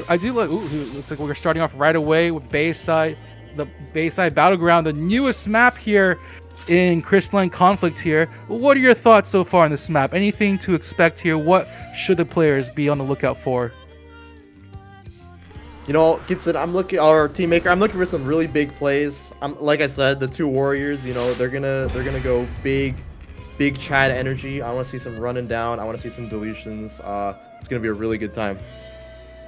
I do look. Ooh, looks like we're starting off right away with Bayside, the Bayside Battleground, the newest map here in Crystalline Conflict here. What are your thoughts so far on this map? Anything to expect here? What should the players be on the lookout for? You know, Gitson, I'm looking, our team maker, I'm looking for some really big plays. Like I said, the two warriors, you know, they're gonna go big Chad energy. I want to see some running down. I want to see some deletions. It's gonna be a really good time.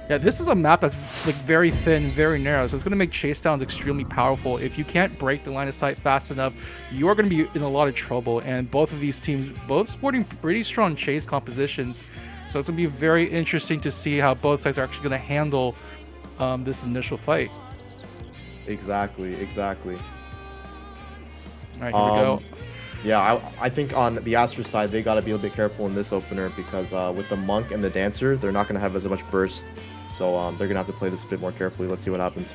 Yeah, this is a map that's like very thin, very narrow, so it's going to make chase downs extremely powerful. If you can't break the line of sight fast enough, you are going to be in a lot of trouble. And both of these teams, both sporting pretty strong chase compositions, so it's going to be very interesting to see how both sides are actually going to handle this initial fight. Exactly. All right, here we go. Yeah, I think on the Astra side, they got to be a little bit careful in this opener because with the Monk and the Dancer, they're not going to have as much burst. So they're going to have to play this a bit more carefully. Let's see what happens.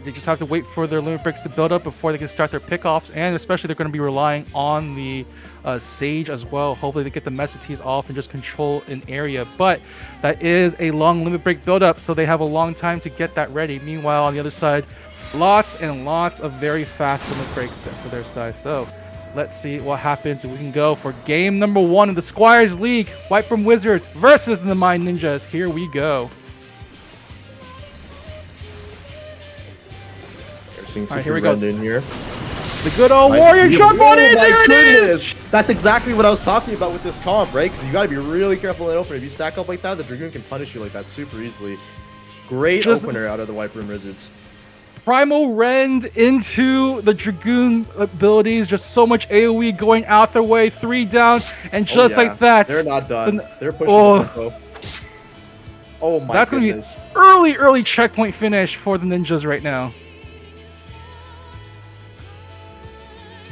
They just have to wait for their limit breaks to build up before they can start their pickoffs, and especially they're going to be relying on the Sage as well. Hopefully they get the Messatees off and just control an area, but that is a long limit break build-up, so they have a long time to get that ready. Meanwhile, on the other side, lots and lots of very fast limit breaks for their side. So let's see what happens. We can go for game number 1 of the Squires League. Whitebrim Wizards versus the Namai Ninjas. Here we go. All right, here we go. In here. The good old warrior jump on it. There it is. That's exactly what I was talking about with this comp, right? Because you got to be really careful in opener. If you stack up like that, the Dragoon can punish you like that super easily. Great opener out of the Whitebrim Wizards. Primal Rend into the Dragoon abilities. Just so much AoE going out their way. 3 down, and just like that. They're not done. They're pushing the tempo. Oh my That's goodness. Gonna be early checkpoint finish for the Ninjas right now.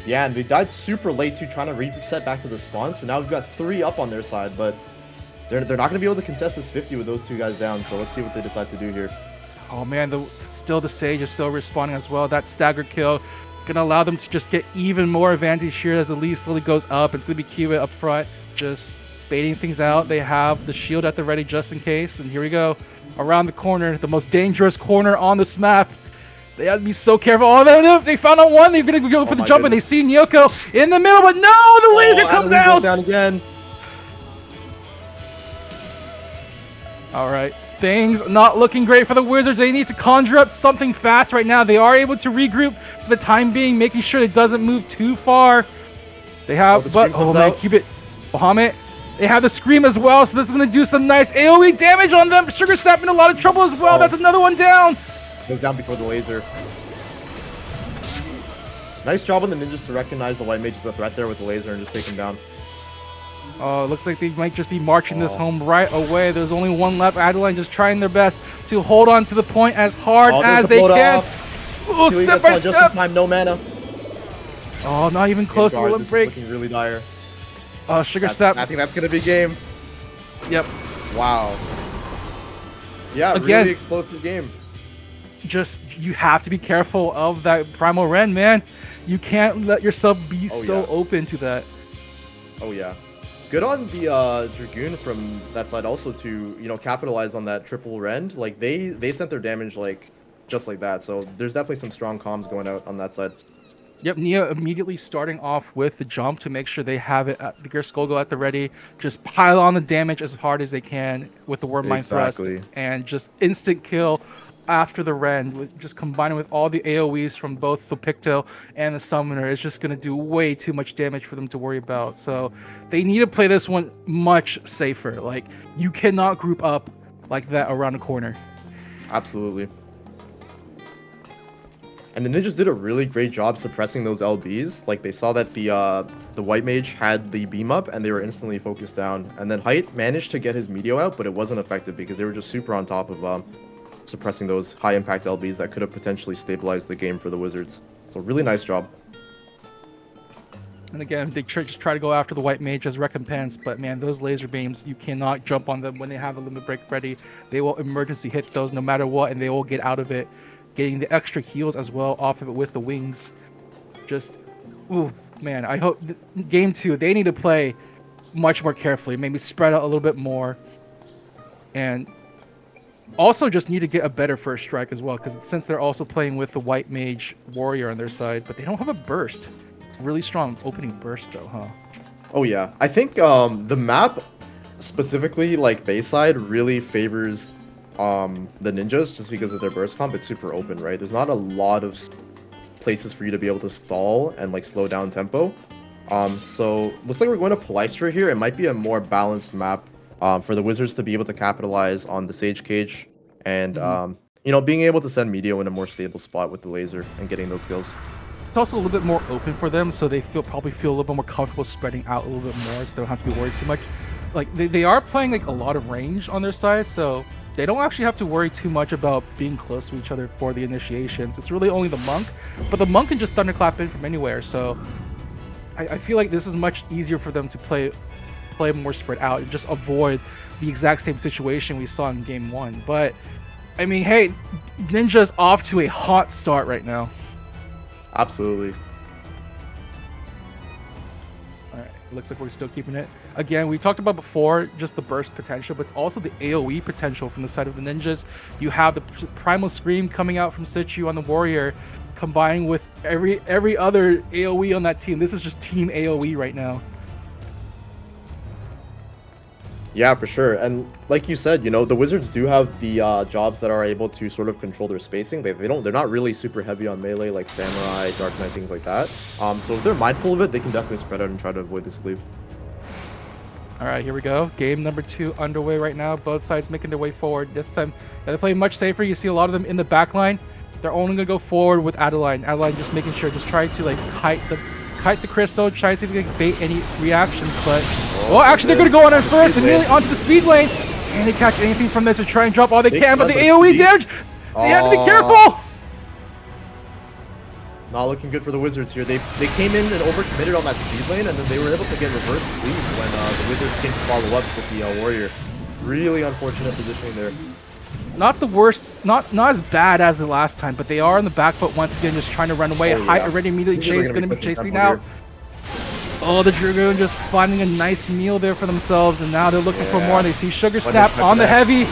Yeah, and they died super late too, trying to reset back to the spawn. So now we've got 3 up on their side, but they're not going to be able to contest this 50 with those 2 guys down. So let's see what they decide to do here. Oh man, still the Sage is still responding as well. That stagger kill going to allow them to just get even more advantage here as the lead slowly goes up. It's going to be Kiwa up front, just baiting things out. They have the shield at the ready just in case. And here we go. Around the corner, the most dangerous corner on this map. They have to be so careful. Oh, no, they found out one. They're going to go for the jump, and they see Nyoko in the middle, but no, the laser comes out. Down again. All right. Things not looking great for the Wizards. They need to conjure up something fast right now. They are able to regroup for the time being, making sure it doesn't move too far. They have, keep it. Bahamut. They have the Scream as well, so this is going to do some nice AoE damage on them. Sugar Snap in a lot of trouble as well. That's another one down. Goes down before the laser. Nice job on the Ninjas to recognize the White Mage as a threat there with the laser and just take him down. Oh, it looks like they might just be marching this home right away. There's only one left. Adeline just trying their best to hold on to the point as hard as they can. Oh, step by step. Just in time, no mana. Oh, not even close to the limit break. Looking really dire. Oh, Sugar Snap. I think that's going to be game. Yep. Wow. Yeah, again, really explosive game. Just, you have to be careful of that Primal Rend, man. You can't let yourself be open to that. Oh, yeah. Good on the Dragoon from that side also to, you know, capitalize on that triple Rend. Like, they sent their damage, like, just like that. So there's definitely some strong comms going out on that side. Yep, Nia immediately starting off with the jump to make sure they have it at the Gerskolgo at the ready. Just pile on the damage as hard as they can with the Wormmine Thrust. And just instant kill after the Rend, just combining with all the AoEs from both the Picto and the Summoner. It's just going to do way too much damage for them to worry about. So they need to play this one much safer. Like, you cannot group up like that around the corner. Absolutely. And the Ninjas did a really great job suppressing those LBs. Like, they saw that the White Mage had the beam up and they were instantly focused down. And then Height managed to get his Meteor out, but it wasn't effective because they were just super on top of suppressing those high impact LBs that could have potentially stabilized the game for the Wizards. So really nice job. And again, they just try to go after the White Mage as recompense, but man, those laser beams, you cannot jump on them when they have a limit break ready. They will emergency hit those no matter what, and they will get out of it, getting the extra heals as well off of it with the wings. Just, ooh, man, I hope game 2, they need to play much more carefully, maybe spread out a little bit more, and Also, just need to get a better first strike as well, because since they're also playing with the white mage warrior on their side, but they don't have a burst. Really strong opening burst though, huh? Oh yeah, I think the map specifically like Bayside really favors the ninjas just because of their burst comp. It's super open, right? There's not a lot of places for you to be able to stall and like slow down tempo. So looks like we're going to Polystra here. It might be a more balanced map for the Wizards to be able to capitalize on the Sage Cage and you know, being able to send Medio in a more stable spot with the laser and getting those kills. It's also a little bit more open for them, so they probably feel a little bit more comfortable spreading out a little bit more, so they don't have to be worried too much. Like they are playing like a lot of range on their side, so they don't actually have to worry too much about being close to each other for the initiations. It's really only the monk, but the monk can just thunderclap in from anywhere. So I feel like this is much easier for them to play more spread out and just avoid the exact same situation we saw in game 1. But I mean, hey, Ninja's off to a hot start right now. Absolutely. All right, looks like we're still keeping it. Again, we talked about before just the burst potential, but it's also the AoE potential from the side of the ninjas. You have the Primal Scream coming out from Situ on the warrior, combining with every other AoE on that team. This is just team AoE right now. Yeah, for sure. And like you said, you know, the Wizards do have the jobs that are able to sort of control their spacing. They're not really super heavy on melee like Samurai, Dark Knight, things like that. So if they're mindful of it, they can definitely spread out and try to avoid this cleave. All right, here we go. Game number 2 underway right now. Both sides making their way forward. This time, they're playing much safer. You see a lot of them in the back line. They're only going to go forward with Adeline. Adeline just making sure, just trying to like kite the crystal, try to see if they can bait any reactions, but actually they're going to go on it first, immediately onto the speed lane. Can they catch anything from this to try and drop all they can, but the AoE damage, they have to be careful. Not looking good for the Wizards here. They came in and overcommitted on that speed lane, and then they were able to get reverse cleave when the Wizards came to follow up with the warrior. Really unfortunate positioning there. Not the worst, not as bad as the last time, but they are on the back foot once again, just trying to run away. Height already immediately chased, going to be chasing out. Oh, the Dragoon just finding a nice meal there for themselves, and now they're looking for more. They see Sugar Snap on the heavy.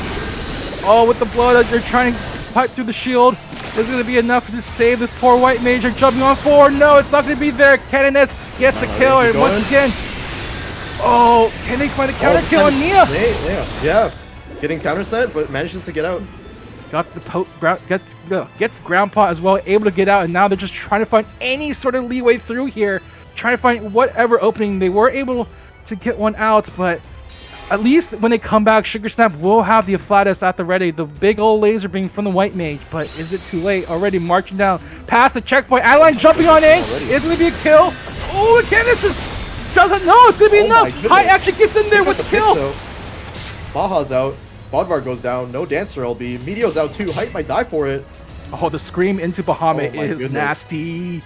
Oh, with the blood, they're trying to pipe through the shield. Is going to be enough to save this poor white mage. They're jumping on forward. No, it's not going to be there. Canoness gets the kill, and once again, oh, can they find a counter kill on Nia? Yeah. Getting counter sent, but manages to get out. Got the gets ground pot as well, able to get out, and now they're just trying to find any sort of leeway through here, trying to find whatever opening. They were able to get one out, but at least when they come back, Sugar Snap will have the Afflatus at the ready. The big old laser beam from the white mage, but is it too late? Already marching down past the checkpoint. Adeline jumping on in. Is it going to be a kill? Oh, the Candace doesn't know. It's going to be enough. High actually gets in there with the kill. Baja's out. Bodvar goes down. No Dancer LB. Meteo's out too. Height might die for it. Oh, the scream into Bahamut is nasty. It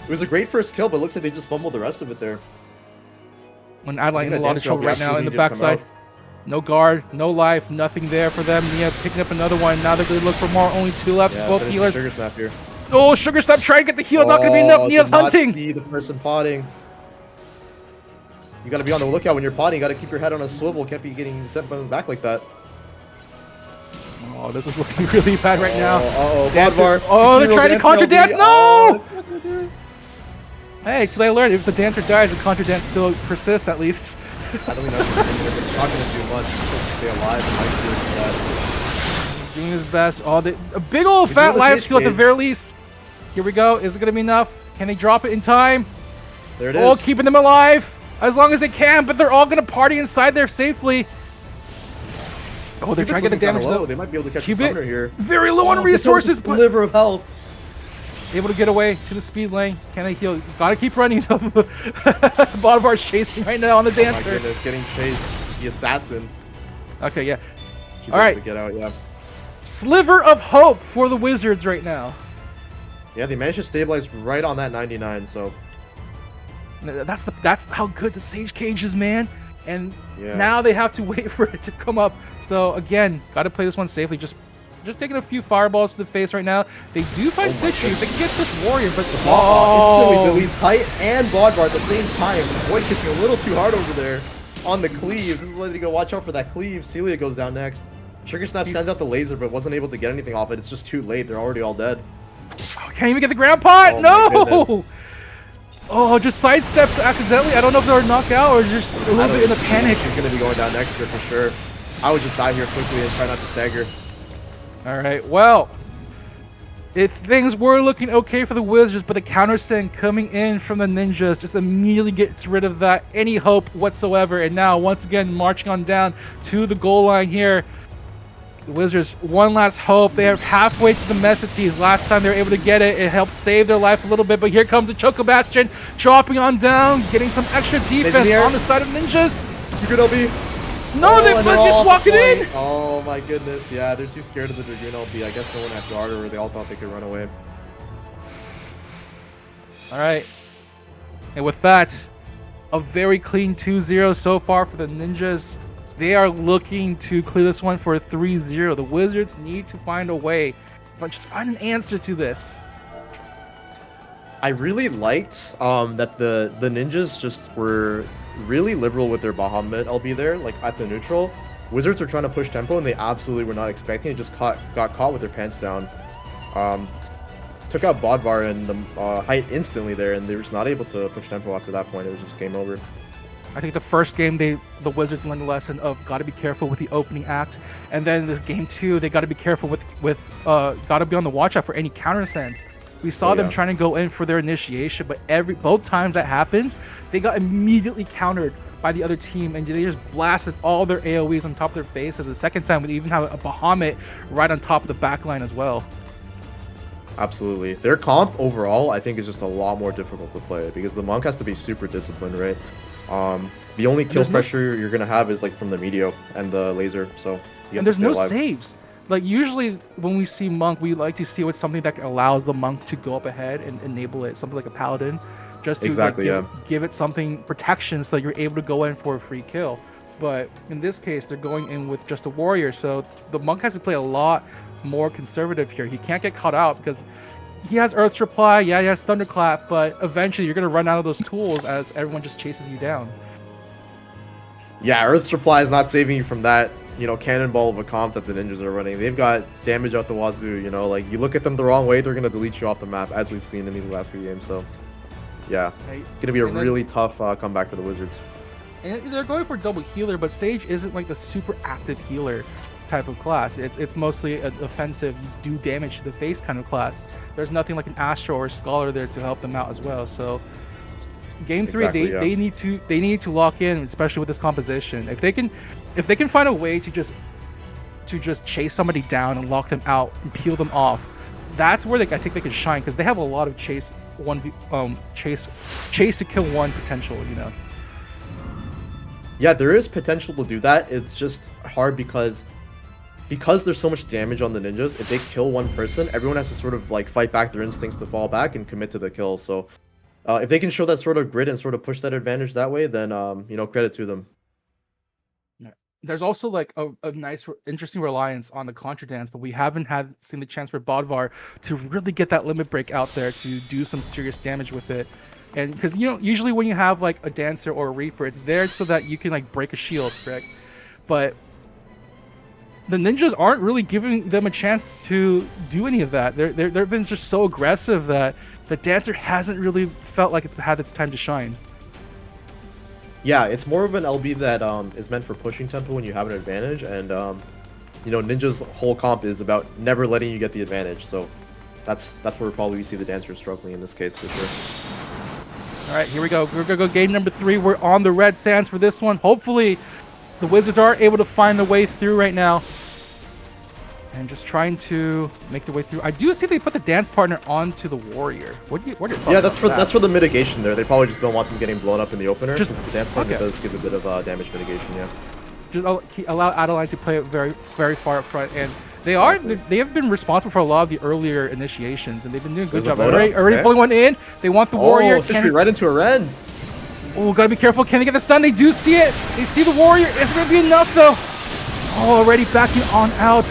was a great first kill, but it looks like they just fumbled the rest of it there. When Adeline in a lot of trouble right now in the backside. No guard, no life, nothing there for them. Nia picking up another one. Now they're going to look for more. Only 2 left. Yeah, both healers. Sugar Snap here. Oh, Sugar Snap trying to get the heal. Not going to be enough. Nia's hunting. See the person potting. You got to be on the lookout when you're potting. You got to keep your head on a swivel. Can't be getting sent back like that. Oh, this is looking really bad right now. Bodvar. Oh, they're trying to contra dance. No! Hey, today I learned if the dancer dies, the contra dance still persists at least. I don't know if it's not going to do much. He's stay alive and might do that. He's doing his best. Oh, a big old fat life steal at the very least. Here we go. Is it going to be enough? Can they drop it in time? There it is. Oh, keeping them alive as long as they can, but they're all going to party inside there safely. Oh, they're trying to get the damage though. They might be able to catch the summoner here. Very low on resources, but sliver of health. Able to get away to the speed lane. Can they heal? Gotta keep running. Bolivar's chasing right now on the dancer. Oh my goodness, getting chased. The assassin. Okay, yeah. She's all right. To get out, yeah. Sliver of hope for the Wizards right now. Yeah, they managed to stabilize right on that 99, so. That's how good the Sage Cage is, man. And now they have to wait for it to come up. So again, got to play this one safely. Just taking a few fireballs to the face right now. They do find Situ. They can get this warrior, but instantly deletes Height and Bodvar at the same time. Boy, kissing a little too hard over there on the cleave. This is why they gotta watch out for that cleave. Celia goes down next. Trigger Snap sends out the laser, but wasn't able to get anything off it. It's just too late. They're already all dead. Oh, can't even get the ground pot. Oh, no. Oh, just sidesteps accidentally. I don't know if they're knocked out or just a little bit in a panic. He's gonna be going down next year for sure. I would just die here quickly and try not to stagger. All right. Well, if things were looking okay for the Wizards, but the counter send coming in from the Ninjas just immediately gets rid of that any hope whatsoever. And now once again marching on down to the goal line here. The Wizards, one last hope. They are halfway to the Messatees. Last time they were able to get it, it helped save their life a little bit. But here comes the Choco Bastion, dropping on down, getting some extra defense on the side of Ninjas. You good, LB? No, they just walked it in. Oh my goodness, yeah, they're too scared of the Dragoon LB. I guess no one had guard, or they all thought they could run away. All right, and with that, a very clean 2-0 so far for the Ninjas. They are looking to clear this one for a 3-0. The Wizards need to find a way, just find an answer to this. I really liked that the Ninjas just were really liberal with their Bahamut LB there, like at the neutral. Wizards were trying to push tempo and they absolutely were not expecting it. Just got caught with their pants down. Took out Bodvar and the height instantly there, and they were just not able to push tempo after that point. It was just game over. I think the first game the Wizards learned a lesson of got to be careful with the opening act, and then this game 2 they got to be careful with got to be on the watch out for any counter sends. We saw them trying to go in for their initiation, but both times that happened, they got immediately countered by the other team, and they just blasted all their AoEs on top of their face. And the second time, we even have a Bahamut right on top of the backline as well. Absolutely. Their comp overall, I think, is just a lot more difficult to play because the Monk has to be super disciplined, right? The only kill pressure you're gonna have is like from the Meteor and the laser, so you have there's to stay no alive. saves. Like usually when we see Monk, we like to see it with something that allows the Monk to go up ahead and enable it, something like a Paladin, just to give it something protection so that you're able to go in for a free kill. But in this case, they're going in with just a Warrior, so the Monk has to play a lot more conservative here. He can't get caught out because he has Earth's Reply, yeah, he has Thunderclap, but eventually you're going to run out of those tools as everyone just chases you down. Yeah, Earth's Reply is not saving you from that, you know, cannonball of a comp that the Ninjas are running. They've got damage out the wazoo, you know, like you look at them the wrong way, they're going to delete you off the map, as we've seen in these last few games. So, yeah, going to be a really tough comeback for the Wizards. And they're going for double healer, but Sage isn't like a super active healer type of class. It's mostly an offensive, do damage to the face kind of class. There's nothing like an Astro or a Scholar there to help them out as well. So game 3, they need to lock in, especially with this composition. If they can find a way to just chase somebody down and lock them out and peel them off, that's where I think they can shine, because they have a lot of chase to kill one potential, you know. Yeah, there is potential to do that. It's just hard because there's so much damage on the Ninjas. If they kill one person, everyone has to sort of like fight back their instincts to fall back and commit to the kill. So if they can show that sort of grit and sort of push that advantage that way, then you know, credit to them. There's also like a nice, interesting reliance on the Contra Dance, but we haven't seen the chance for Bodvar to really get that limit break out there to do some serious damage with it. And because, you know, usually when you have like a Dancer or a Reaper, it's there so that you can like break a shield, correct? But the Ninjas aren't really giving them a chance to do any of that. They've been just so aggressive that the Dancer hasn't really felt like it's had its time to shine. Yeah, it's more of an LB that is meant for pushing tempo when you have an advantage, and you know, Ninja's whole comp is about never letting you get the advantage. So that's where probably we see the Dancer struggling in this case for sure. All right, here we go. We're gonna go game number 3. We're on the red sands for this one. Hopefully, the Wizards are able to find a way through right now, and just trying to make their way through. I do see they put the dance partner onto the Warrior. What are your thoughts? Yeah, that's for the mitigation there. They probably just don't want them getting blown up in the opener. Just the dance partner does give a bit of damage mitigation. Yeah. Just allow Adeline to play it very, very far up front, and they have been responsible for a lot of the earlier initiations, and they've been doing a good job. Already pulling one in. They want the Warrior. Oh, Citrus right into a Ren. Oh, gotta be careful. Can they get the stun? They do see it. They see the Warrior. It's gonna be enough though. Oh, already backing on out.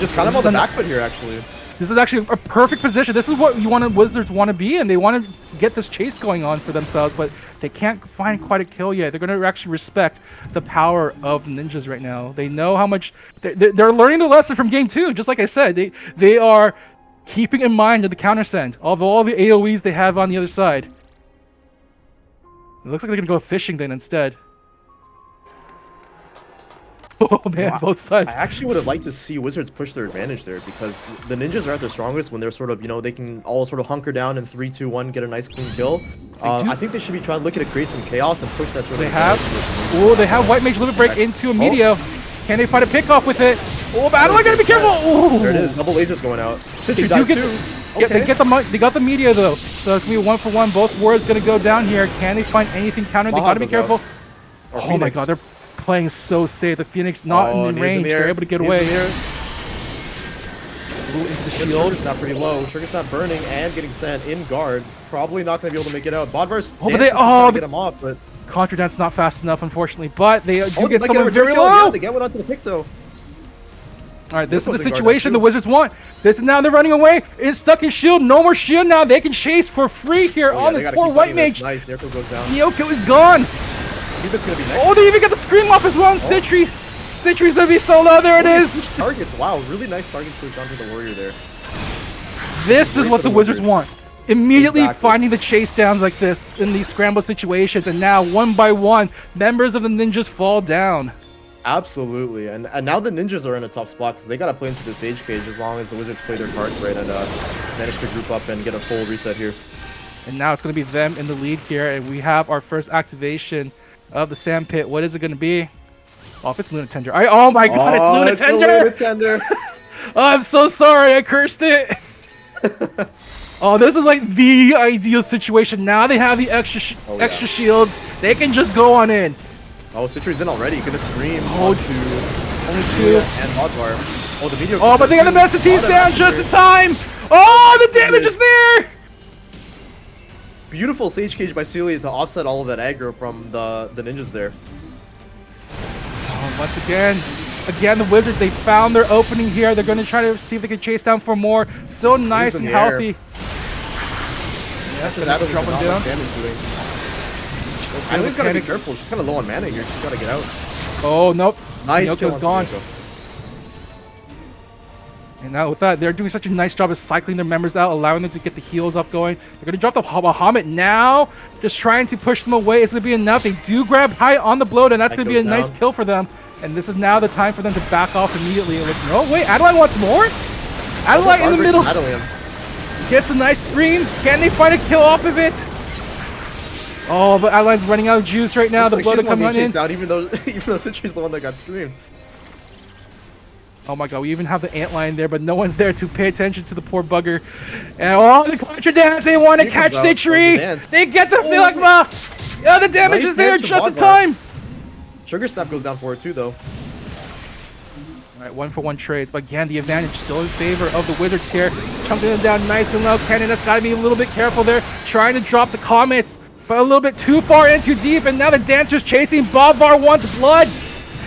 Just kind of on the back foot here, actually. This is actually a perfect position. This is what Wizards want to be in. They want to get this chase going on for themselves, but they can't find quite a kill yet. They're going to actually respect the power of ninjas right now. They know how much they're learning the lesson from game 2. Just like I said, they are keeping in mind the countersend of all the AoEs they have on the other side. It looks like they're going to go fishing then instead. Oh man, Wow. both sides. I actually would have liked to see Wizards push their advantage there because the ninjas are at their strongest when they're sort of, they can all sort of hunker down in 3, 2, 1, get a nice clean kill. I think they should be looking to create some chaos and push that sort of. They have White Mage Limit Break into a meteor. Can they find a pick off with it? Oh, Adeline gotta be careful! Ooh. There it is, double lasers going out. They got the meteor though, so it's gonna be 1-for-1. Both warriors gonna go down here. Can they find anything counter? They gotta be careful. Oh my god, they're playing so safe. The Phoenix not in range. They're able to get away. Ooh, into the shield. Trigger's not pretty low. Trigger's not burning and getting sent in guard. Probably not going to be able to make it out. Bodvar's to get him off, but Contra Dance not fast enough, unfortunately. But they do get someone very very low. Yeah, they get one onto the Picto. All right, this is the situation the Wizards want. This is now they're running away. It's stuck in shield. No more shield now. They can chase for free here on this poor White Mage. Nice. Nyoko goes down. Nyoko is gone. Gonna be next. Oh, they even got the scream off as well. Sentry. Sentry's gonna be so low. There it is. Targets. Wow, really nice targets to onto the warrior there. This is what the Wizards want. Immediately finding the chase downs like this in these scramble situations, and now one by one, members of the ninjas fall down. Absolutely, and now the ninjas are in a tough spot because they gotta play into the Sage Cage as long as the Wizards play their cards right and manage to group up and get a full reset here. And now it's gonna be them in the lead here, and we have our first activation of the Sand Pit. What is it gonna be? Oh, if it's Lunatender. Oh my god, it's Lunatender! It's the Lunatender! Oh, I'm so sorry, I cursed it! Oh, this is like the ideal situation. Now they have the extra shields. They can just go on in. Oh, Citri's in already. Gonna scream. Oh, only two. And Bodvar. Oh, the meteor. Oh, but they got the Messatees down just in time. Oh, the damage is there. Beautiful Sage Cage by Celia to offset all of that aggro from the ninjas there. Oh, once again, the Wizards, they found their opening here. They're going to try to see if they can chase down for more. Still nice and healthy. Yeah, so that'll drop him down. Adeline's got to be careful. She's kind of low on mana here. She's got to get out. Oh, nope. Nice. Yoko's gone. And now with that, they're doing such a nice job of cycling their members out, allowing them to get the heals up going. They're going to drop the Bahamut now, just trying to push them away. It's going to be enough. They do grab high on the bloat, and that's going to be a nice kill for them. And this is now the time for them to back off immediately. Like, no, wait, Adeline wants more? Adeline in the middle. Gets a nice scream. Can they find a kill off of it? Oh, but Adeline's running out of juice right now. The blood is coming in. Down, even though Citri's the one that got screamed. Oh my god, we even have the antlion there, but no one's there to pay attention to the poor bugger. And oh, the Contra Dance, they want to catch Citri! They get the Philagma! Yeah, the damage is there just in time! Sugar Snap goes down for it too, though. Alright, 1-for-1 trades, but again, the advantage still in favor of the Wizards here. Chunking them down nice and low. Canada's got to be a little bit careful there, trying to drop the Comets, but a little bit too far in too deep, and now the Dancer's chasing. Bodvar wants blood!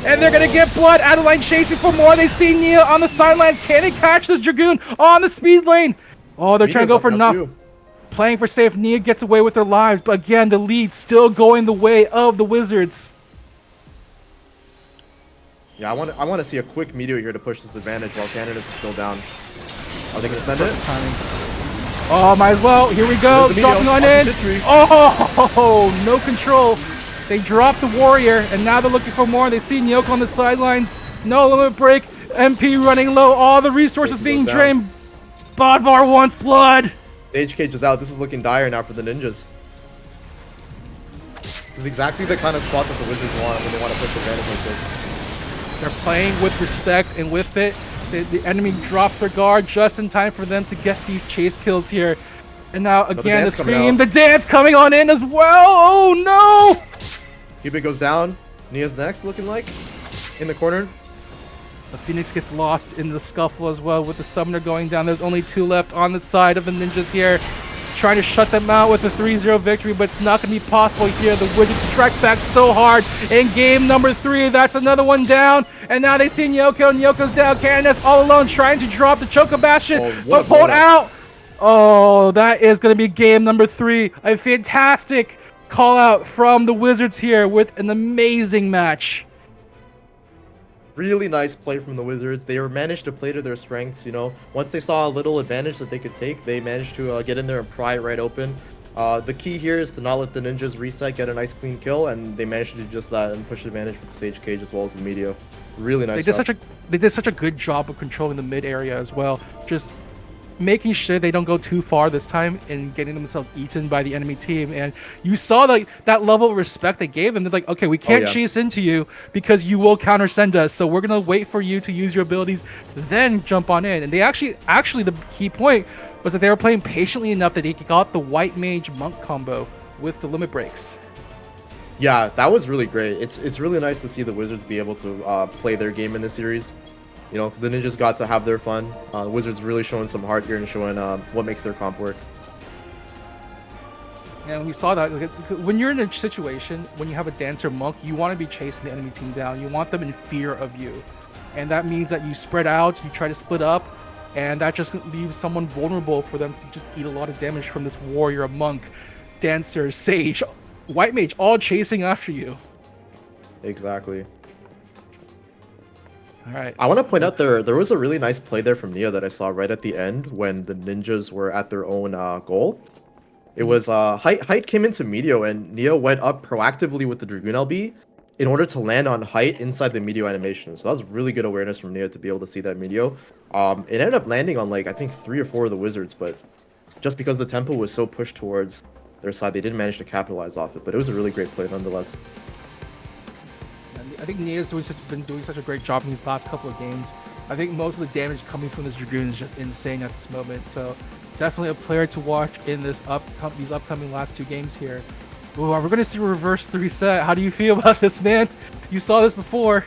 And they're going to get blood. Adeline chasing for more. They see Nia on the sidelines. Can they catch this Dragoon on the speed lane? Oh, they're trying to go for enough. Playing for safe. Nia gets away with their lives. But again, the lead still going the way of the Wizards. Yeah, I want to see a quick meteor here to push this advantage while Canada's still down. Are they going to send it? Oh, might as well. Here we go. Dropping on in. Oh, no control. They dropped the warrior, and now they're looking for more. They see Nyoko on the sidelines. No limit break. MP running low. All the resources being drained. Bodvar wants blood. Sage Cage is out. This is looking dire now for the ninjas. This is exactly the kind of spot that the Wizards want when they want to push advantage like this. They're playing with respect, and with it, the enemy drops their guard just in time for them to get these chase kills here. And now, again, the scream. The dance coming on in as well. Oh, no. Cupid goes down. Nia's next, looking like. In the corner. The Phoenix gets lost in the scuffle as well with the Summoner going down. There's only 2 left on the side of the ninjas here. trying to shut them out with a 3-0 victory, but it's not going to be possible here. The Wizards strike back so hard in game number 3. That's another one down. And now they see Nyoko, and Nyoko's down. Candace all alone trying to drop the Choco Bastion, but pulled out. Oh, that is going to be game number 3. A fantastic call out from the Wizards here with an amazing match. Really nice play from the Wizards. They managed to play to their strengths, you know. Once they saw a little advantage that they could take, they managed to get in there and pry it right open. The key here is to not let the ninjas reset, get a nice clean kill, and they managed to do just that and push advantage with the Sage Cage as well as the Meteor. Really nice. They did such a good job of controlling the mid area as well. Just making sure they don't go too far this time and getting themselves eaten by the enemy team. And you saw that level of respect they gave them. They're like, okay, we can't chase into you because you will counter send us. So we're going to wait for you to use your abilities, then jump on in. And they actually the key point was that they were playing patiently enough that they got the White Mage Monk combo with the limit breaks. Yeah, that was really great. It's really nice to see the Wizards be able to play their game in this series. You know, the ninjas got to have their fun. Wizards really showing some heart here and showing what makes their comp work. And we saw that when you're in a situation when you have a dancer monk, you want to be chasing the enemy team down. You want them in fear of you, and that means that you spread out, you try to split up, and that just leaves someone vulnerable for them to just eat a lot of damage from this warrior, a monk, dancer, sage, white mage, all chasing after you. Exactly. All right. I want to point out there was a really nice play there from Neo that I saw right at the end when the ninjas were at their own goal. It was Height came into Meteor and Neo went up proactively with the Dragoon LB in order to land on Height inside the Meteor animation. So that was really good awareness from Neo to be able to see that Meteor. It ended up landing on like I think 3 or 4 of the Wizards, but just because the tempo was so pushed towards their side, they didn't manage to capitalize off it. But it was a really great play nonetheless. I think Nia's been doing such a great job in these last couple of games. I think most of the damage coming from this Dragoon is just insane at this moment. So definitely a player to watch in these upcoming last 2 games here. Ooh, we're going to see a reverse 3 set. How do you feel about this, man? You saw this before.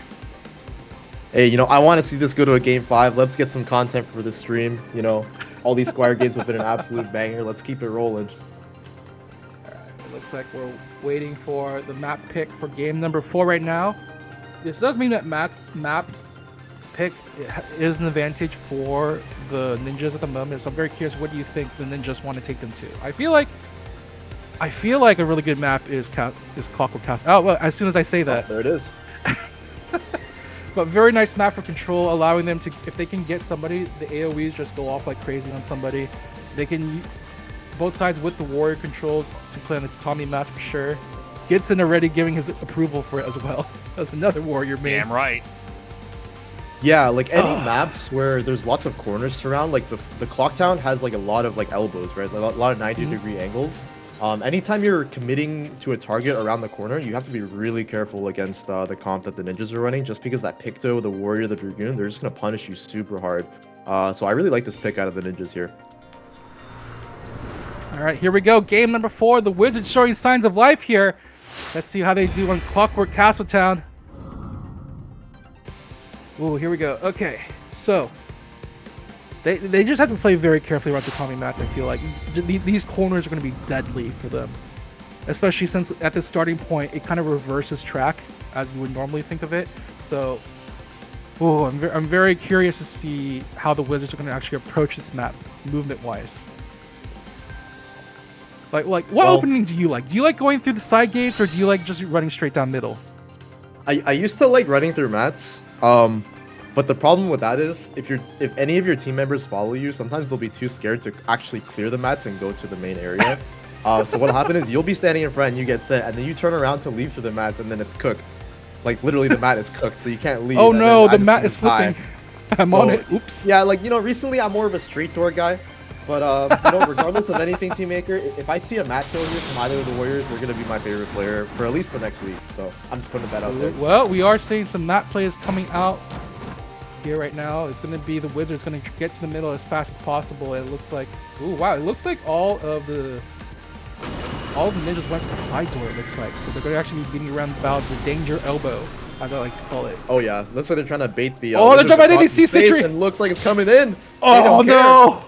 Hey, you know, I want to see this go to a game 5. Let's get some content for this stream. You know, all these Squire games have been an absolute banger. Let's keep it rolling. All right, it looks like we're waiting for the map pick for game number 4 right now. This does mean that map pick is an advantage for the ninjas at the moment. So I'm very curious, what do you think the ninjas want to take them to? I feel like a really good map is Clockwork Castle. Oh, well, as soon as I say that. Oh, there it is. But very nice map for control, allowing them to, if they can get somebody, the AoEs just go off like crazy on somebody. They can, both sides with the warrior controls to play on the Tatami map for sure. Gitson already giving his approval for it as well. That's another warrior main. Damn right. Yeah, like any maps where there's lots of corners to surround, like the Clock Town has like a lot of like elbows, right? Like, a lot of 90-degree angles. Anytime you're committing to a target around the corner, you have to be really careful against the comp that the ninjas are running, just because that Picto, the warrior, the Dragoon, they're just gonna punish you super hard. So I really like this pick out of the ninjas here. All right, here we go. Game number 4. The Wizards showing signs of life here. Let's see how they do on Clockwork Castletown. Ooh, here we go. Okay, so they just have to play very carefully around the Tommy mats. I feel like these corners are going to be deadly for them, especially since at the starting point it kind of reverses track as you would normally think of it. So, ooh, I'm very curious to see how the Wizards are going to actually approach this map movement-wise. Like what opening do you like? Do you like going through the side gates, or do you like just running straight down middle? I used to like running through mats, but the problem with that is if any of your team members follow you, sometimes they'll be too scared to actually clear the mats and go to the main area. So what'll happen is you'll be standing in front and you get sent, and then you turn around to leave for the mats, and then it's cooked. Like literally the mat is cooked, so you can't leave. Oh no, the mat is flipping. I'm on it. Oops. Yeah, like, you know, recently I'm more of a straight door guy. But, you know, regardless of anything, Team Maker, if I see a match kill here from either of the Warriors, they're going to be my favorite player for at least the next week. So I'm just putting that out there. Well, we are seeing some map plays coming out here right now. It's going to be the Wizards going to get to the middle as fast as possible. It looks like, ooh, wow, it looks like all of the ninjas went to the side door, it looks like. So they're going to actually be beating around about the danger elbow, as I like to call it. Oh, yeah. Looks like they're trying to bait the they're jumping in the C-Citrus. And looks like it's coming in. Oh, no.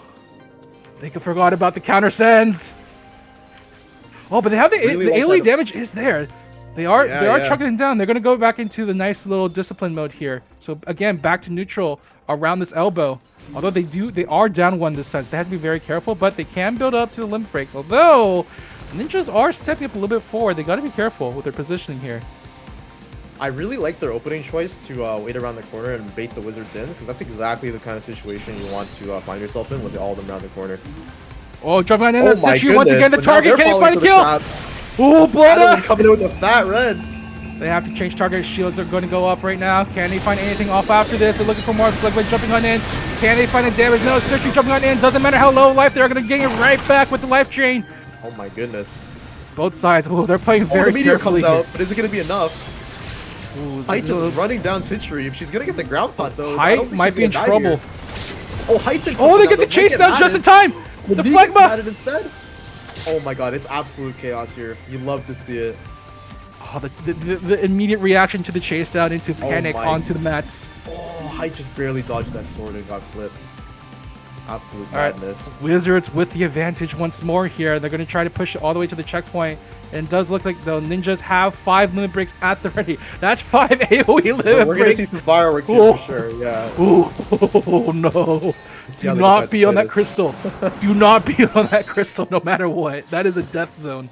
They forgot about the counter sends. Oh, but they have the Really like AoE that. damage is there. They are Yeah. chucking them down. They're gonna go back into the nice little discipline mode here. So again, back to neutral around this elbow. Although they are down one this time, so they have to be very careful. But they can build up to the limit breaks. Although ninjas are stepping up a little bit forward, they got to be careful with their positioning here. I really like their opening choice to wait around the corner and bait the wizards in, because that's exactly the kind of situation you want to find yourself in with all of them around the corner. Oh, jumping on in. Oh That's my Sentry once again. The goodness, but now target. they're Can he falling find a for the kill? trap. Oh, blood Adeline up. coming in with a fat red. They have to change target. Shields are going to go up right now. Can they find anything off after this? They're looking for more. Like jumping on in. Can they find a damage? No, Sentry jumping on in. Doesn't matter how low life, they're going to gain it right back with the life chain. Oh my goodness. Both sides. Oh, they're playing Oh, very the meteor carefully. comes out, but is it going to be enough? Ooh, Height just running down Sentry. If she's going to get the ground pot, though, I don't Height think might she's be in gonna die trouble. here. Oh, Height's in. Oh, they get the chase down just in time. The Phlegma. Instead. Oh my god, it's absolute chaos here. You love to see it. Oh, the immediate reaction to the chase down into panic my. onto the mats. Oh, Height just barely dodged that sword and got flipped. Absolute All right, madness. Wizards with the advantage once more here. They're going to try to push it all the way to the checkpoint. And it does look like the ninjas have 5 limit breaks at the ready. That's 5 AoE limit breaks. We're going to see some fireworks here for sure, yeah. Oh no. Do not be on that crystal. Do not be on that crystal no matter what. That is a death zone.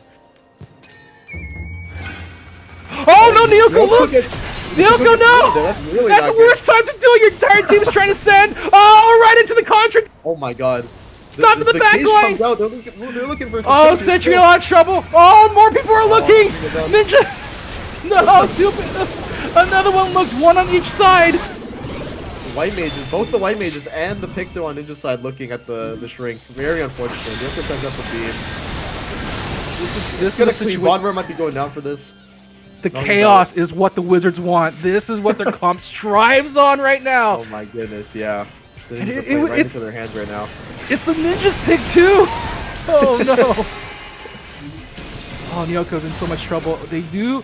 Oh no, Nyoko looks! Nyoko, no! That's really That's the worst time to do it. Your entire team's trying to send. Oh, right into the contract. Oh my god. Stop in the back cage line. comes out. They're looking for some Oh, changes Sentry in still. a lot of trouble. Oh, more people are looking. Ninja. No, another one looked. One on each side. White mages, both the white mages and the Picto on ninja side looking at the shrink. Very unfortunate. Nyoko sends up the beam. This Gonna is a clean. situation. Bodvar might be going down for this. The No, he's chaos out. is what the Wizards want. This is what their comp strives on right now. Oh my goodness, yeah. The And ninjas are it- playing right it's- into their hands right now. It's the ninjas pick too. Oh no. Oh, Nyoko's in so much trouble. They do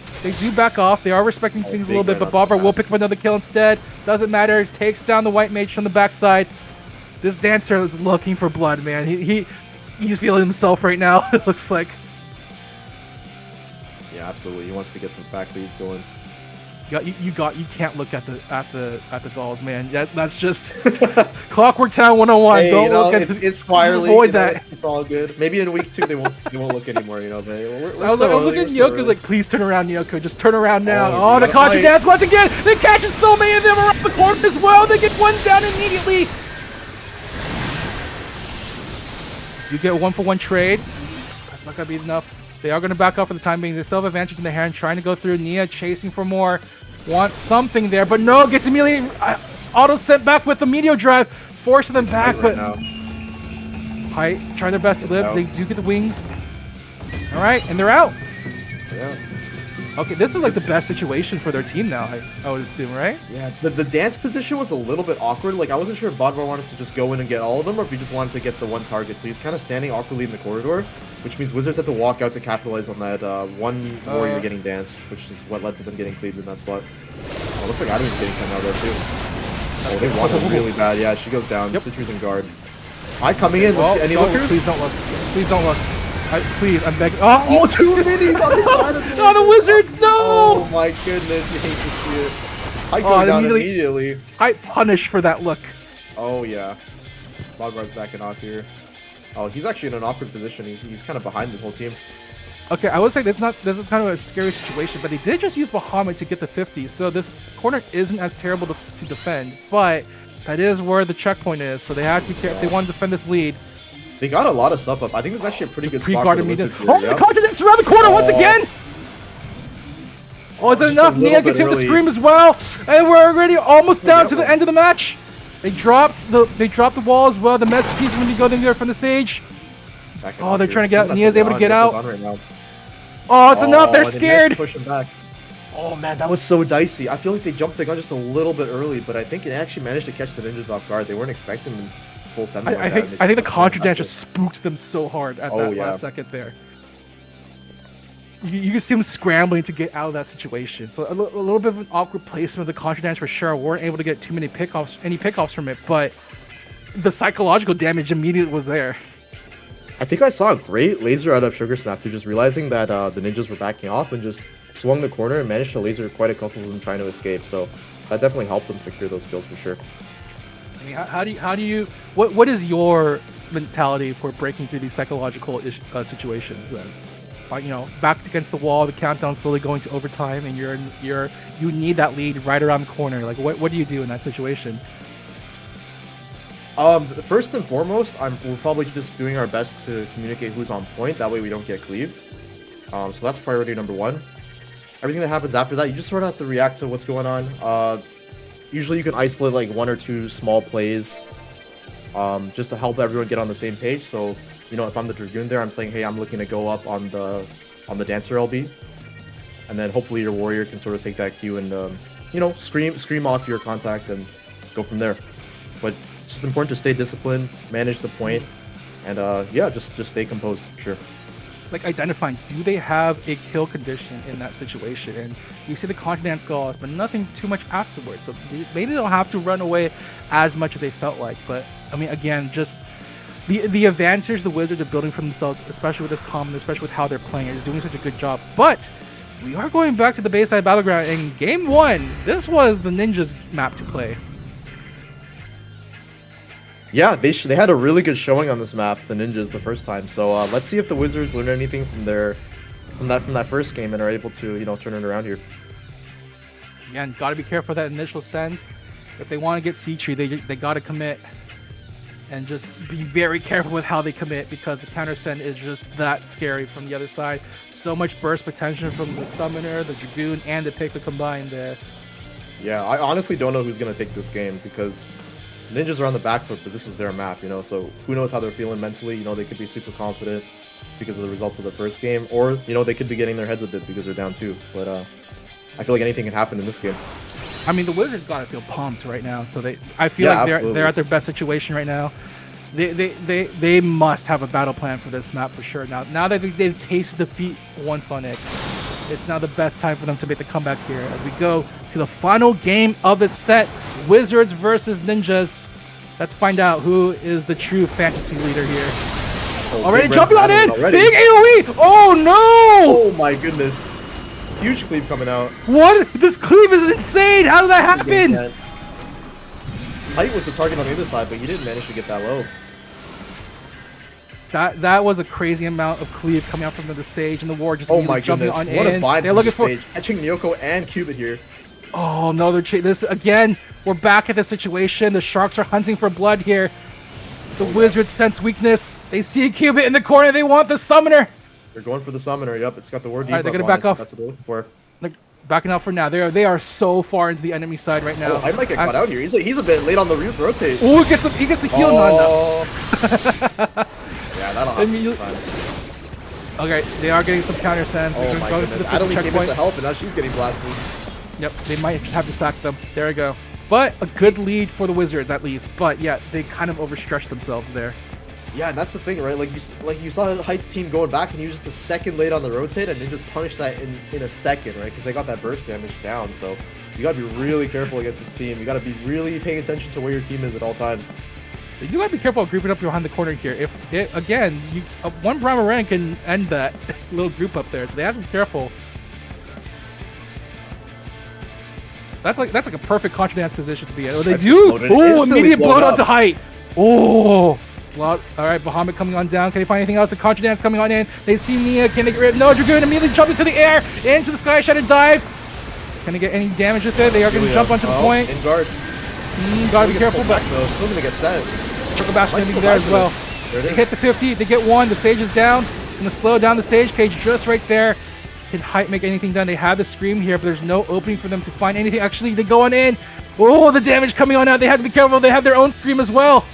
back off. They are respecting things a little bit, but Bodvar will pick up another kill instead. Doesn't matter. Takes down the white mage from the backside. This dancer is looking for blood, man. He's feeling himself right now. It looks like. Yeah, absolutely. He wants to get some stack leads going. You can't look at the dolls, man. That's just Clockwork Town 101. Hey, Don't you know, look at it's Squire League. avoid you know, that. It's all good. Maybe in week 2 they won't look anymore. You know, but we're I was still looking at early, we're still Nyoko's early. like, please turn around, Nyoko. Just turn around now. Oh, Oh, the you gotta contra fight. dance once again. They catches so many of them around the corner as well. They get one down immediately. Do get a 1-for-1 trade. That's not gonna be enough. They are gonna back off for the time being. They still have advantage in the hand, trying to go through. Nia chasing for more. Wants something there, but no, gets immediately auto sent back with the meteor drive, forcing them back. Right But now. Height trying their best to live. out. They do get the wings. All right, and they're out. Yeah. Okay, this is like the best situation for their team now, I would assume, right? Yeah, the dance position was a little bit awkward. Like, I wasn't sure if Bodvar wanted to just go in and get all of them, or if he just wanted to get the one target. So he's kind of standing awkwardly in the corridor, which means Wizards had to walk out to capitalize on that one warrior getting danced, which is what led to them getting cleaved in that spot. Oh, looks like Adam's getting sent out there, too. Oh, they want him really bad. Yeah, she goes down. Yep. Sentry's in guard. Coming in. Let's see. Any lookers? Please don't look. Please don't look. Please, I'm begging. Oh, Oh, 2 minis on the side of the oh, the Wizards, no! Oh my goodness, you hate to see it. I go down immediately. I punish for that look. Oh yeah. Bodvar's backing off here. Oh, he's actually in an awkward position. He's kind of behind this whole team. Okay, I would say this is kind of a scary situation, but he did just use Bahamut to get the 50, so this corner isn't as terrible to defend, but that is where the checkpoint is, so they have to be careful if they want to defend this lead. They got a lot of stuff up. I think this is actually a pretty good spot for Pre-guard the immediately. Wizards here. Oh, the confidence around the corner once again! Oh, is it Just enough? a little Nia bit gets him to early. scream as well, and we're already almost down to the end of the match. They dropped the wall as well. The Messites are going to be going there from the Sage. Oh, they're trying to get out. Nia's able to get out. Right now. Oh, it's enough. They're and they managed to scared. push him back. Oh man, that was so dicey. I feel like they jumped the gun just a little bit early, but I think it actually managed to catch the ninjas off guard. They weren't expecting them full send. I think the contra dance just spooked them so hard at that last second there. You can see them scrambling to get out of that situation. So a little bit of an awkward placement of the contra dance for sure. Weren't able to get too many pickoffs from it, but the psychological damage immediately was there. I think I saw a great laser out of Sugar Snap, too, just realizing that the ninjas were backing off and just swung the corner and managed to laser quite a couple of them trying to escape. So that definitely helped them secure those kills for sure. I mean, how do you what is your mentality for breaking through these psychological situations then? You know, back against the wall, the countdown slowly going to overtime, and you need that lead right around the corner. Like, what do you do in that situation? First and foremost, we're probably just doing our best to communicate who's on point. That way we don't get cleaved. So that's priority number one. Everything that happens after that, you just sort of have to react to what's going on. Usually you can isolate like 1 or 2 small plays, just to help everyone get on the same page. So, you know, if I'm the Dragoon there, I'm saying, hey, I'm looking to go up on the Dancer LB. And then hopefully your Warrior can sort of take that cue and, you know, scream off your contact and go from there. But it's just important to stay disciplined, manage the point, and yeah, just stay composed, for sure. Like identifying, do they have a kill condition in that situation? And you see the confidence go off, but nothing too much afterwards. So maybe they don't have to run away as much as they felt like. But I mean, again, just the advantage the Wizards are building for themselves, especially with this common, especially with how they're playing, is doing such a good job. But we are going back to the Bayside Battleground. In Game 1, this was the Ninjas map to play. Yeah, they had a really good showing on this map, the Ninjas, the first time. So let's see if the Wizards learn anything from that first game and are able to, you know, turn it around here. Again, got to be careful of that initial send. If they want to get C-Tree, they got to commit. And just be very careful with how they commit, because the counter send is just that scary from the other side. So much burst potential from the Summoner, the Dragoon, and the Picker combined there. Yeah, I honestly don't know who's going to take this game, because Ninjas are on the back foot, but this was their map, you know, so who knows how they're feeling mentally. You know, they could be super confident because of the results of the first game, or, you know, they could be getting their heads a bit because they're down 2. But I feel like anything can happen in this game. I mean, the Wizards gotta feel pumped right now. So I feel like they're at their best situation right now. They must have a battle plan for this map for sure. Now that they've tasted defeat once on it, it's now the best time for them to make the comeback here as we go to the final game of the set, Wizards versus Ninjas. Let's find out who is the true fantasy leader here. Already jumping on in! Big AoE! Oh no! Oh my goodness. Huge cleave coming out. What? This cleave is insane! How did that happen? Height was the target on the other side, but you didn't manage to get that low. That was a crazy amount of cleave coming out from the Sage and the War just jumping on in. What a bind They're looking for Sage. Catching Nyoko and Cubit here. Oh no, this again. We're back at the situation. The Sharks are hunting for blood here. The Wizards sense weakness. They see a Cubit in the corner. They want the Summoner. They're going for the Summoner. Yep, it's got the War debuff. All right, they're gonna back off. That's what they're looking for. They're backing out for now. They are so far into the enemy side right now. Oh, I might get caught out here. He's a bit late on the rotate. Oh, he gets the heal none though. Yeah, that'll happen. Okay, they are getting some counter sends. Oh my goodness. Adelie came in to help, and now she's getting blasted. Yep, they might just have to sack them. There we go. But a good lead for the Wizards at least. But yeah, they kind of overstretched themselves there. Yeah, and that's the thing, right? Like you saw Height's team going back, and he was just a second late on the rotate, and they just punished that in a second, right? Because they got that burst damage down. So you gotta be really careful against this team. You gotta be really paying attention to where your team is at all times. So you gotta be careful of grouping up behind the corner here. If it, again, one Brahmaran can end that little group up there, so they have to be careful. That's like a perfect Contra Dance position to be in. Oh, they do. Oh, immediate blow onto Height. Oh. All right, Bahamut coming on down. Can they find anything else? The Contra Dance coming on in. They see Mia. Can they get rid of? No, Dragoon immediately jump into the air, into the Sky Shadow dive. Can they get any damage with it? They are going to jump onto the point. In guard. Gotta be careful. Back though. Still going to get sent. Trickle Bash going to be there as well. They hit the 50. They get 1. The Sage is down. Going to slow down the Sage cage just right there. Can Height make anything done? They have the Scream here, but there's no opening for them to find anything. Actually, they go on in. Oh, the damage coming on out. They have to be careful. They have their own Scream as well.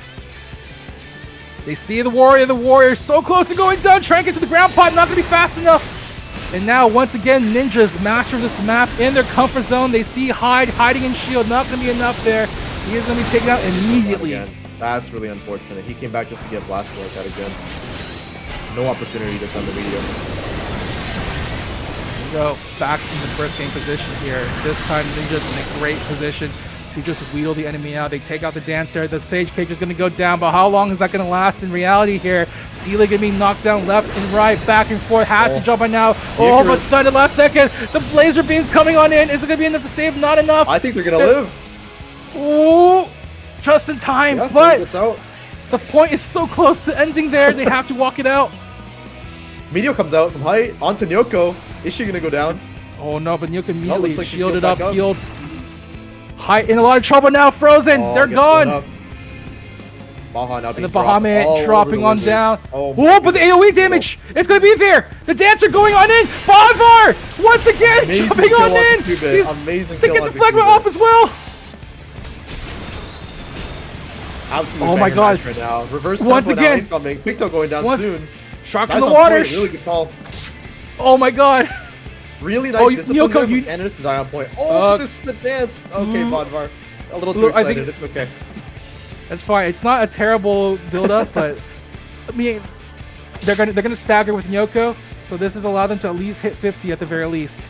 They see the Warrior. The Warrior so close to going down. Trying to get to the ground pot. Not going to be fast enough. And now, once again, Ninjas master this map in their comfort zone. They see hiding in shield. Not going to be enough there. He is going to be taken out immediately. That's really unfortunate. He came back just to get blasted like that again. No opportunity to send the video. Go back in the first game position here. This time, Ninjas in a great position. to just wheedle the enemy out. They take out the Dancer. The Sage Cage is going to go down, but how long is that going to last in reality here? Sealy going to be knocked down left and right, back and forth. Has to jump by now. Oh, but sudden last second. The laser beam's coming on in. Is it going to be enough to save? Not enough. I think they're going to live. Ooh, just in time. Yeah, but out. The point is so close to ending there. They have to walk it out. Meteor comes out from height onto Nyoko. Is she going to go down? Oh no, but Nyoko immediately like shielded up, healed. Height in a lot of trouble now, Frozen. They're gone. Baha now being the Bahamut dropping on down. Oh, but the AoE damage! It's going to be there! The Dancer going on in! Bavar! Once again! Amazing jumping on in! Amazing they get the fragment off as well! Absolutely. Oh my god. Right now. Reverse once again. Incoming. Picto going down soon. Shark in the water. Really good call. Oh my god. Really nice discipline Nyoko, there and it's the die on point. Oh, this is the dance. Okay, Bodvar. A little too excited. It's okay. That's fine. It's not a terrible build-up, but I mean, they're gonna stagger with Nyoko, so this has allowed them to at least hit 50 at the very least.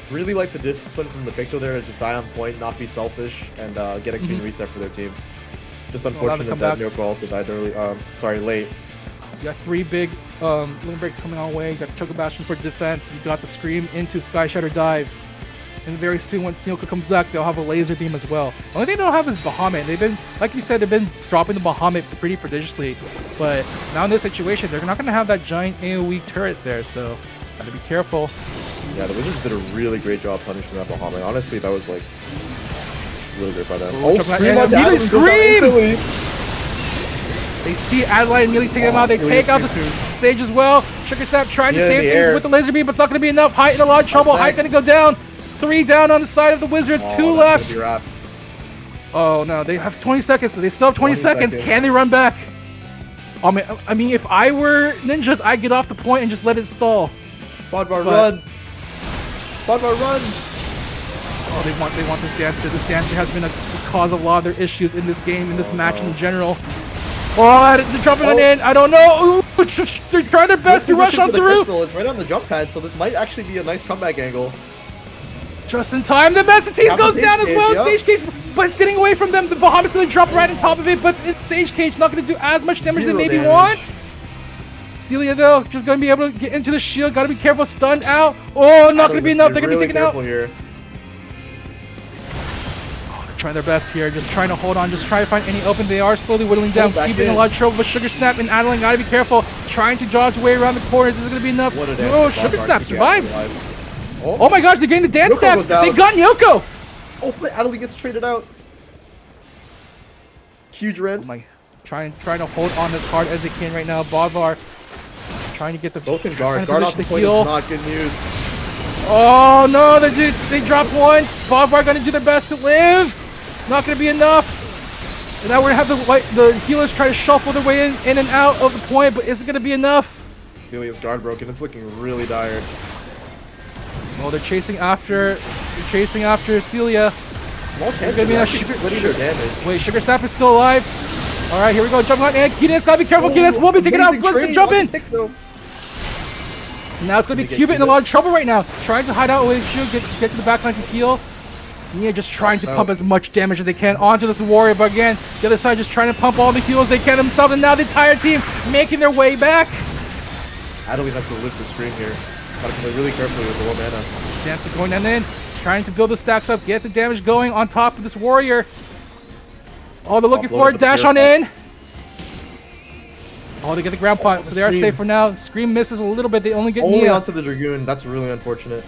Really like the discipline from the Picto there to just die on point, not be selfish, and get a clean reset for their team. Just unfortunate that Nyoko also died early. Late. You got 3 big limit breaks coming our way. You got Choco Bastion for defense. You got the Scream into Sky Shatter Dive. And very soon, once Nyoko comes back, they'll have a laser beam as well. The only thing they don't have is Bahamut. They've been, like you said, they've been dropping the Bahamut pretty prodigiously. But now in this situation, they're not going to have that giant AoE turret there, so gotta be careful. Yeah, the Wizards did a really great job punishing that Bahamut. Honestly, that was like really great by them. Scream! They see Adeline immediately take them out. They take out the Sage as well. Sugar Sap trying to save things with the laser beam, but it's not going to be enough. Height in a lot of trouble. Height going to go down. 3 down on the side of the Wizards. 2 left. Oh no, they have 20 seconds. They still have 20 seconds. Can they run back? I mean, if I were ninjas, I'd get off the point and just let it stall. Bodvar, run! Bodvar, run! Oh, they want this Dancer. This Dancer has been a cause of a lot of their issues in this game, in this match in general. Oh, they're jumping on in. I don't know. Ooh, they're trying their best to rush on through. It's right on the jump pad, so this might actually be a nice comeback angle. Just in time. The Messatees goes down as well. Sage Cage, but it's getting away from them. The Bahamut's going to drop right on top of it, but Sage Cage not going to do as much damage as they maybe want. Celia, though, just going to be able to get into the shield. Got to be careful. Stunned out. Oh, not going to be enough. They're going to be taken out. Here. Trying their best here, just trying to hold on, just trying to find any open. They are slowly whittling down, keeping a lot of trouble, but Sugar Snap and Adeline gotta be careful, trying to dodge away around the corners. This is gonna be enough. Oh, Sugar Snap survives. Oh my gosh, they're getting the dance stabs. They got Nyoko. Oh, but Adeline gets traded out. Huge red. Oh my, trying to hold on as hard as they can right now. Bodvar trying to get the both in guard. Guard off the point is not good news. Oh no, they dropped one. Bodvar gonna do their best to live. Not going to be enough. And now we're going to have the healers try to shuffle their way in and out of the point, but is it going to be enough? Celia's guard broken. It's looking really dire. Well, they're chasing after Celia. Small chance of splitting their damage. Wait, Sugar Sap is still alive. All right, here we go. Jumping on in. Keden's got to be careful. Keden's will be taken out. Let's jump in. Now it's going to be Cubit in a lot of trouble right now. Trying to hide out away shield, get to the backline to heal. Yeah, just trying to pump as much damage as they can onto this warrior, but again, the other side just trying to pump all the heals they can themselves, and now the entire team making their way back. Adeline has to live the screen here. Gotta play really carefully with the low mana. Dancer going down in, trying to build the stacks up, get the damage going on top of this warrior. Oh, they're looking for it, dash on in. Oh, they get the ground pot, so they are safe for now. Scream misses a little bit, they only get Nia. Onto the Dragoon, that's really unfortunate.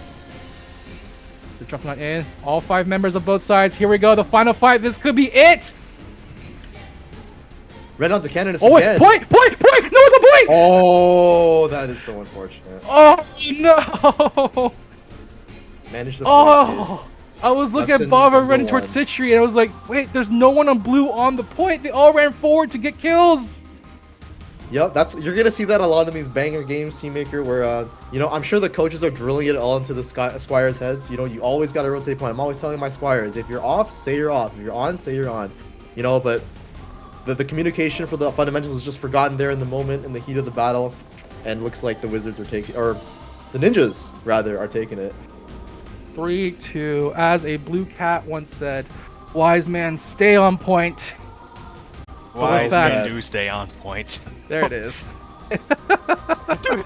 They're jumping on in. All 5 members of both sides. Here we go. The final fight. This could be it. Red onto cannon is again. Point! No, it's a point! Oh, that is so unfortunate. Oh, no. Manage the point. I was looking at Bava running towards Citri, and I was like, wait, there's no one on blue on the point. They all ran forward to get kills. Yep, you're gonna see that a lot in these banger games, Teammaker, where you know, I'm sure the coaches are drilling it all into the Squires' heads. You know, you always gotta rotate point. I'm always telling my Squires, if you're off, say you're off. If you're on, say you're on. You know, but the communication for the fundamentals is just forgotten there in the moment, in the heat of the battle, and looks like the Wizards are taking, or the Ninjas rather, are taking it. 3-2. As a blue cat once said, wise man, stay on point. Wise that- men do stay on point. There it is. Dude,